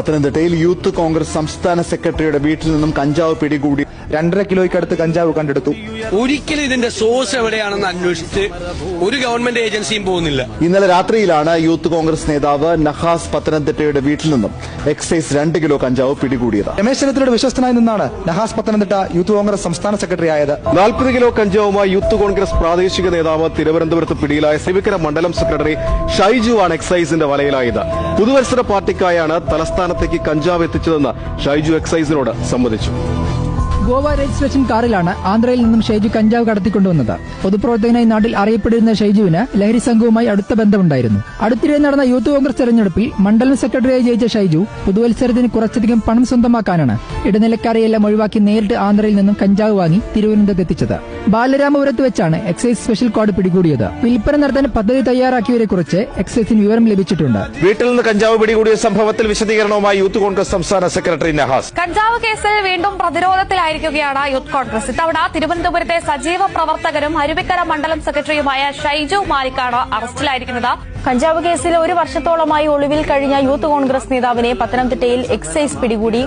പത്തനംതിട്ടയിൽ യൂത്ത് കോൺഗ്രസ് സംസ്ഥാന സെക്രട്ടറിയുടെ വീട്ടിൽ നിന്നും കഞ്ചാവ് പിടികൂടി. 2.5 കിലോയ്ക്കടുത്ത് കഞ്ചാവ് കണ്ടെടുത്തു. ഒരിക്കലും ഇതിന്റെ സോഴ്സ് എവിടെയാണെന്ന് അന്വേഷിച്ച് ഒരു ഗവൺമെന്റ് ഏജൻസിയും പോകുന്നില്ല. ഇന്നലെ രാത്രിയിലാണ് യൂത്ത് കോൺഗ്രസ് നേതാവ് നഹാസ് പത്തനംതിട്ടയുടെ വീട്ടിൽ നിന്നും എക്സൈസ് 2 കിലോ കഞ്ചാവ് പിടികൂടിയത്. രമേശ് ചെന്നിത്തലയുടെ വിശ്വസ്തനായി നിന്നാണ് നഹാസ് പത്തനംതിട്ട യൂത്ത് കോൺഗ്രസ് സംസ്ഥാന സെക്രട്ടറി ആയത്. 40 കിലോ കഞ്ചാവുമായി യൂത്ത് കോൺഗ്രസ് പ്രാദേശിക നേതാവ് തിരുവനന്തപുരത്ത് പിടിയിലായ സിവിക്കര മണ്ഡലം സെക്രട്ടറി ഷൈജുവാണ് എക്സൈസിന്റെ വലയിലായത്. പുതുവത്സര പാർട്ടിക്കായാണ് തലസ്ഥാനത്തേക്ക് കഞ്ചാവ് എത്തിച്ചതെന്ന് ഷൈജു എക്സൈസിനോട് സമ്മതിച്ചു. ഗോവ രജിസ്ട്രേഷൻ കാറിലാണ് ആന്ധ്രയിൽ നിന്നും ഷൈജു കഞ്ചാവ് കടത്തിക്കൊണ്ടുവന്നത്. പൊതുപ്രവർത്തകനായി നാട്ടിൽ അറിയപ്പെട്ടിരുന്ന ഷൈജുവിന് ലഹരി സംഘവുമായി അടുത്ത ബന്ധമുണ്ടായിരുന്നു. അടുത്തിടെ നടന്ന യൂത്ത് കോൺഗ്രസ് തെരഞ്ഞെടുപ്പിൽ മണ്ഡലം സെക്രട്ടറിയായി ജയിച്ച ഷൈജു പുതുവത്സരത്തിന് കുറച്ചധികം പണം സ്വന്തമാക്കാനാണ് ഇടനിലക്കാരെയെല്ലാം ഒഴിവാക്കി നേരിട്ട് ആന്ധ്രയിൽ നിന്നും കഞ്ചാവ് വാങ്ങി തിരുവനന്തപുരത്ത് എത്തിച്ചത്. ബാലരാമപുരത്ത് വെച്ചാണ് എക്സൈസ് സ്പെഷ്യൽ സ്ക്വാഡ് പിടികൂടിയത്. വിൽപ്പന നടത്താൻ പദ്ധതി തയ്യാറാക്കിയവരെ കുറിച്ച് എക്സൈസിന് വിവരം ലഭിച്ചിട്ടുണ്ട്. വീട്ടിൽ നിന്ന് കഞ്ചാവ് പിടികൂടിയ സംഭവത്തിൽ വിശദീകരണവുമായി യൂത്ത് കോൺഗ്രസ് സംസ്ഥാന സെക്രട്ടറി നഹാസ്. കഞ്ചാവ് കേസിൽ വീണ്ടും പ്രതിരോധത്തിലായിരിക്കുകയാണ് യൂത്ത് കോൺഗ്രസ്. ഇത്തവണ തിരുവനന്തപുരത്തെ സജീവ പ്രവർത്തകരും അരുവിക്കര മണ്ഡലം സെക്രട്ടറിയുമായ ഷൈജു മാലിക്കാണ് അറസ്റ്റിലായിരിക്കുന്നത്. കഞ്ചാവ് കേസിൽ 1 വർഷത്തോളമായി ഒളിവിൽ കഴിഞ്ഞ യൂത്ത് കോൺഗ്രസ് നേതാവിനെ പത്തനംതിട്ടയിൽ എക്സൈസ് പിടികൂടി.